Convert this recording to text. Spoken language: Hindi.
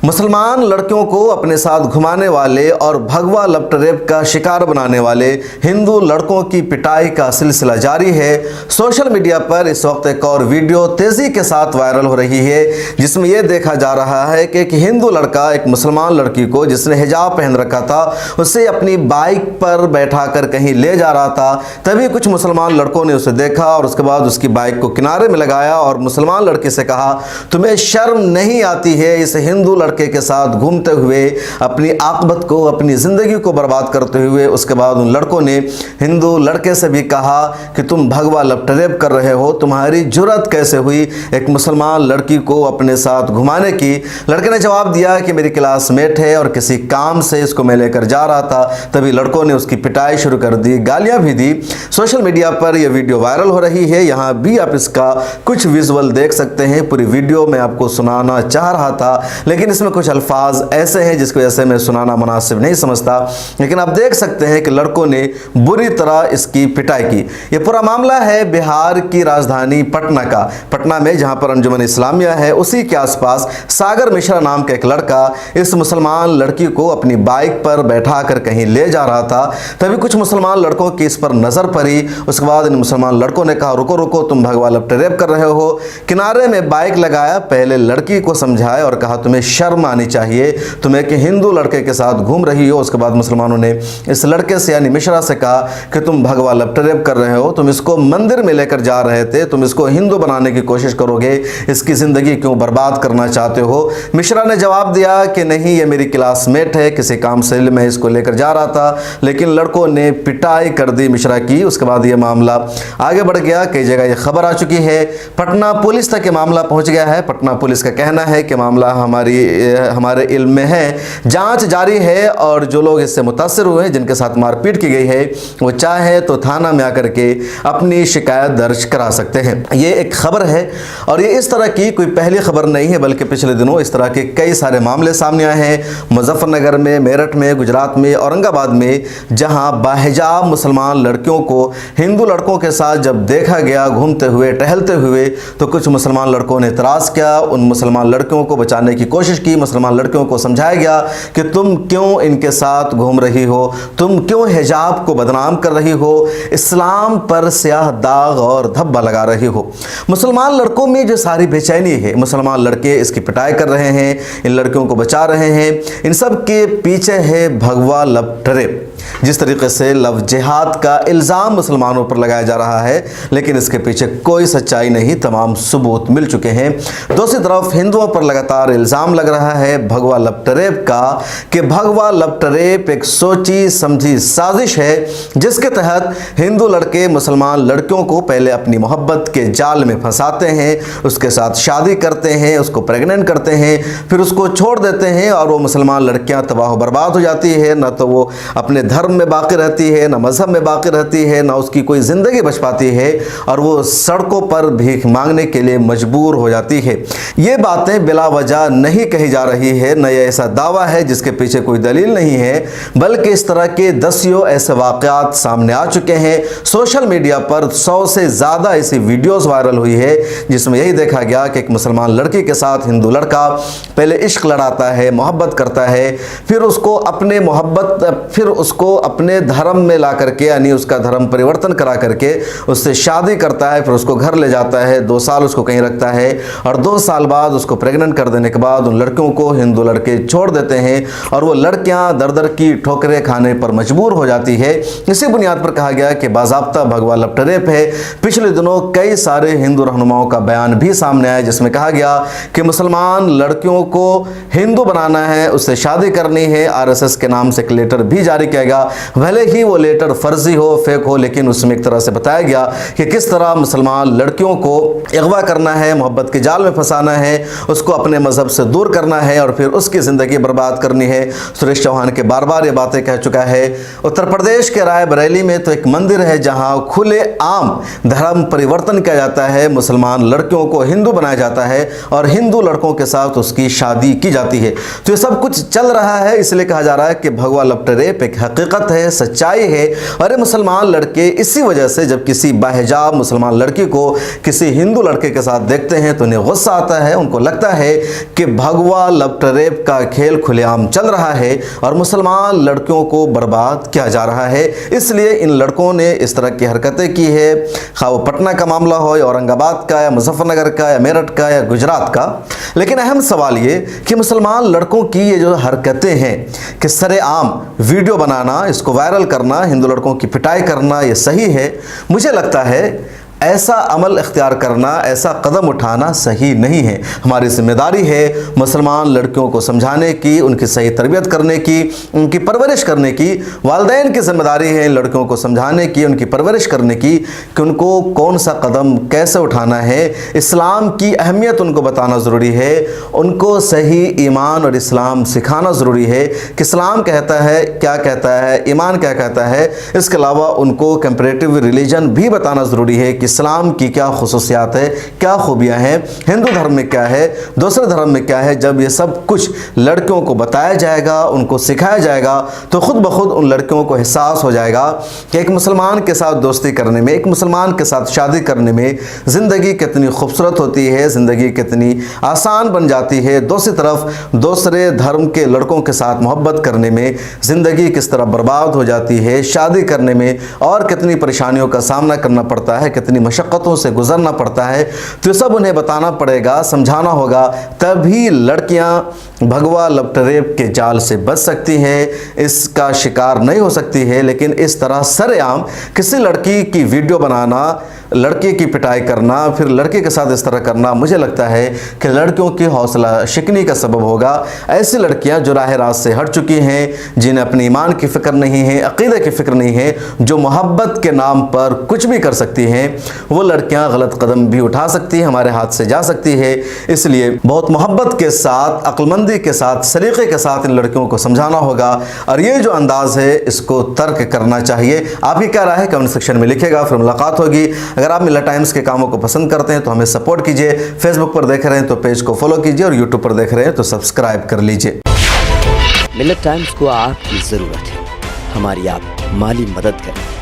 मुसलमान लड़कियों को अपने साथ घुमाने वाले और भगवा लपट रेप का शिकार बनाने वाले हिंदू लड़कों की पिटाई का सिलसिला जारी है। सोशल मीडिया पर इस वक्त एक और वीडियो तेजी के साथ वायरल हो रही है, जिसमें यह देखा जा रहा है कि एक हिंदू लड़का एक मुसलमान लड़की को, जिसने हिजाब पहन रखा था, उसे अपनी बाइक पर बैठाकर कहीं ले जा रहा था। तभी कुछ मुसलमान लड़कों ने उसे देखा और उसके बाद उसकी बाइक को किनारे में लगाया और मुसलमान लड़के से कहा, तुम्हें शर्म नहीं आती है इस हिंदू लड़के के साथ घूमते हुए अपनी आकबत को, अपनी जिंदगी को बर्बाद करते हुए। उसके बाद उन लड़कों ने हिंदू लड़के से भी कहा कि तुम भगवा लपट रेप कर रहे हो, तुम्हारी जुर्रत कैसे हुई एक मुसलमान लड़की को अपने साथ घुमाने की। लड़के ने जवाब दिया कि मेरी क्लासमेट है और किसी काम से इसको मैं लेकर जा रहा था। तभी लड़कों ने उसकी पिटाई शुरू कर दी, गालियां भी दी। सोशल मीडिया पर यह वीडियो वायरल हो रही है। यहां भी आप इसका कुछ विजुअल देख सकते हैं। पूरी वीडियो मैं आपको सुनाना चाह रहा था, लेकिन इसमें कुछ अल्फाज ऐसे हैं जिसकी वजह से मैं सुनाना मुनासिब नहीं समझता। लेकिन आप देख सकते हैं कि लड़कों ने बुरी तरह इसकी पिटाई की। यह पूरा मामला है बिहार की राजधानी पटना का। पटना में जहां पर अंजुमन इस्लामिया है, उसी के आसपास सागर मिश्रा नाम का एक लड़का इस मुसलमान लड़की को अपनी बाइक पर बैठा कर कहीं ले जा रहा था। तभी कुछ मुसलमान लड़कों की इस पर नजर पड़ी। उसके बाद इन मुसलमान लड़कों ने कहा, रुको रुको, तुम भगवा लपट रेप कर रहे हो। किनारे में बाइक लगाया, पहले लड़की को समझाया और कहा तुम्हें शर्म आनी चाहिए, तुम एक हिंदू लड़के के साथ घूम रही हो। उसके बाद मुसलमानों ने इस लड़के से यानी मिश्रा से कहा कि तुम भगवा लपट रेप कर रहे हो, तुम इसको मंदिर में लेकर जा रहे थे, तुम इसको हिंदू बनाने की कोशिश करोगे, इसकी जिंदगी क्यों बर्बाद करना चाहते हो। मिश्रा ने जवाब दिया कि नहीं, ये मेरी क्लासमेट है, किसी काम से मैं इसको लेकर जा रहा था। लेकिन लड़कों ने पिटाई कर दी मिश्रा की। उसके बाद यह मामला आगे बढ़ गया, कई जगह यह खबर आ चुकी है, पटना पुलिस तक ये मामला पहुंच गया है। पटना पुलिस का कहना है कि मामला हमारे इल्म में है, जांच जारी है और जो लोग इससे मुतासिर हुए हैं, जिनके साथ मारपीट की गई है, वो चाहे तो थाना में आकर के अपनी शिकायत दर्ज करा सकते हैं। ये एक खबर है और ये इस तरह की कोई पहली खबर नहीं है, बल्कि पिछले दिनों इस तरह के कई सारे मामले सामने आए हैं। मुजफ्फरनगर में, मेरठ में, गुजरात में, औरंगाबाद में, जहां बाहिजाब मुसलमान लड़कियों को हिंदू लड़कों के साथ जब देखा गया घूमते हुए, टहलते हुए, तो कुछ मुसलमान लड़कों ने इतराज़ किया। उन मुसलमान लड़कियों को बचाने की कोशिश की। मुसलमान लड़कियों को समझाया गया कि तुम क्यों इनके साथ घूम रही हो, तुम क्यों हिजाब को बदनाम कर रही हो, इस्लाम पर स्याह दाग और धब्बा लगा रही हो। मुसलमान लड़कों में जो सारी बेचैनी है, मुसलमान लड़के इसकी पिटाई कर रहे हैं, इन लड़कियों को बचा रहे हैं, इन सब के पीछे है भगवा लपट रेप। जिस तरीके से लव जिहाद का इल्ज़ाम मुसलमानों पर लगाया जा रहा है, लेकिन इसके पीछे कोई सच्चाई नहीं, तमाम सबूत मिल चुके हैं। दूसरी तरफ हिंदुओं पर लगातार इल्ज़ाम लग रहा है भगवा लपट रेप का, कि भगवा लपट रेप एक सोची समझी साजिश है, जिसके तहत हिंदू लड़के मुसलमान लड़कियों को पहले अपनी मोहब्बत के जाल में फंसाते हैं, उसके साथ शादी करते हैं, उसको प्रेग्नेंट करते हैं, फिर उसको छोड़ देते हैं और वो मुसलमान लड़कियां तबाह बर्बाद हो जाती है। न तो वो अपने धर्म में बाकी रहती है, ना मजहब में बाकी रहती है, ना उसकी कोई ज़िंदगी बच पाती है और वो सड़कों पर भीख मांगने के लिए मजबूर हो जाती है। ये बातें बिला वजह नहीं कही जा रही है, न ये ऐसा दावा है जिसके पीछे कोई दलील नहीं है, बल्कि इस तरह के दसियों ऐसे वाक़यात सामने आ चुके हैं। सोशल मीडिया पर 100 से ज़्यादा ऐसी वीडियोज़ वायरल हुई है, जिसमें यही देखा गया कि एक मुसलमान लड़की के साथ हिंदू लड़का पहले इश्क लड़ाता है, मोहब्बत करता है, फिर उसको अपने धर्म में ला करके, यानी उसका धर्म परिवर्तन करा करके उससे शादी करता है, फिर उसको घर ले जाता है, 2 साल उसको कहीं रखता है और 2 साल बाद उसको प्रेग्नेंट कर देने के बाद उन लड़कियों को हिंदू लड़के छोड़ देते हैं और वो लड़कियां दर दर की ठोकरें खाने पर मजबूर हो जाती है। इसी बुनियाद पर कहा गया कि बाज़ाब्ता भगवा लपट रेप है। पिछले दिनों कई सारे हिंदू रहनुमाओं का बयान भी सामने आया, जिसमें कहा गया कि मुसलमान लड़कियों को हिंदू बनाना है, उससे शादी करनी है। RSS के नाम से एक लेटर भी जारी किया गया, भले ही वो लेटर फर्जी हो, फेक हो, लेकिन उसमें एक तरह से बताया गया कि किस तरह मुसलमान लड़कियों को अगवा करना है, मोहब्बत के जाल में फंसाना है, उसको अपने मजहब से दूर करना है और फिर उसकी ज़िंदगी बर्बाद करनी है। सुरेश चौहान के बार बार ये बातें कह चुका है। उत्तर प्रदेश के रायबरेली में तो एक मंदिर है जहां खुले आम धर्म परिवर्तन किया जाता है, मुसलमान लड़कियों को हिंदू बनाया जाता है और हिंदू लड़कों के साथ उसकी शादी की जाती है। तो ये सब कुछ चल रहा है, इसलिए कहा जा रहा है कि भगवा लपट रेप एक हकीकत हकीकत है, सच्चाई है। और ये मुसलमान लड़के इसी वजह से जब किसी बाहिजाब मुसलमान लड़की को किसी हिंदू लड़के के साथ देखते हैं तो उन्हें गुस्सा आता है। उनको लगता है कि भगवा लफ्ट रेप का खेल खुलेआम चल रहा है और मुसलमान लड़कियों को बर्बाद किया जा रहा है। इसलिए इन लड़कों ने इस तरह की हरकतें की है, खा वो पटना का मामला हो या औरंगाबाद का या मुजफ्फरनगर का या मेरठ का या गुजरात का। लेकिन अहम सवाल ये कि मुसलमान लड़कों की ये जो हरकतें हैं कि सरेआम वीडियो बनाना, इसको वायरल करना, हिंदू लड़कों की पिटाई करना, ये सही है? मुझे लगता है ऐसा अमल इख्तियार करना, ऐसा कदम उठाना सही नहीं है। हमारी जिम्मेदारी है मुसलमान लड़कियों को समझाने की, उनकी सही तरबियत करने की, उनकी परवरिश करने की। वालिदैन की जिम्मेदारी है इन लड़कियों को समझाने की, उनकी परवरिश करने की कि उनको कौन सा कदम कैसे उठाना है। इस्लाम की अहमियत उनको बताना ज़रूरी है, उनको सही ईमान और इस्लाम सिखाना ज़रूरी है कि इस्लाम कहता है क्या कहता है, ईमान क्या कहता है। इसके अलावा उनको कंपैरेटिव रिलीजन भी बताना ज़रूरी है कि इस्लाम की क्या खुसूसियात है, क्या खूबियाँ हैं, हिंदू धर्म में क्या है, दूसरे धर्म में क्या है। जब ये सब कुछ लड़कियों को बताया जाएगा, उनको सिखाया जाएगा, तो खुद ब खुद उन लड़कियों को एहसास हो जाएगा कि एक मुसलमान के साथ दोस्ती करने में, एक मुसलमान के साथ शादी करने में ज़िंदगी कितनी खूबसूरत होती है, ज़िंदगी कितनी आसान बन जाती है। दूसरी तरफ दूसरे धर्म के लड़कों के साथ मोहब्बत करने में ज़िंदगी किस तरह बर्बाद हो जाती है, शादी करने में और कितनी परेशानियों का सामना करना पड़ता है, कितनी मशक्क़तों से गुजरना पड़ता है। तो सब उन्हें बताना पड़ेगा, समझाना होगा, तभी लड़कियां भगवा लफ्ट रेप के जाल से बच सकती हैं, इसका शिकार नहीं हो सकती है। लेकिन इस तरह सरेआम किसी लड़की की वीडियो बनाना, लड़के की पिटाई करना, फिर लड़के के साथ इस तरह करना, मुझे लगता है कि लड़कियों की हौसला शिकनी का सबब होगा। ऐसी लड़कियां जो राह रास्त से हट चुकी हैं, जिन्हें अपने ईमान की फ़िक्र नहीं है, अक़ीदे की फ़िक्र नहीं है, जो मोहब्बत के नाम पर कुछ भी कर सकती हैं, वो लड़कियां गलत कदम भी उठा सकती हैं, हमारे हाथ से जा सकती है। इसलिए बहुत मोहब्बत के साथ, अक्लमंदी के साथ, सलीक़े के साथ इन लड़कियों को समझाना होगा और ये जो अंदाज़ है इसको तर्क करना चाहिए। आपकी क्या राय है कमेंट सेक्शन में लिखेगा, फिर मुलाकात होगी। अगर आप मिल्लत टाइम्स के कामों को पसंद करते हैं तो हमें सपोर्ट कीजिए। फेसबुक पर देख रहे हैं तो पेज को फॉलो कीजिए और यूट्यूब पर देख रहे हैं तो सब्सक्राइब कर लीजिए। मिल्लत टाइम्स को आपकी ज़रूरत है, हमारी आप माली मदद करें।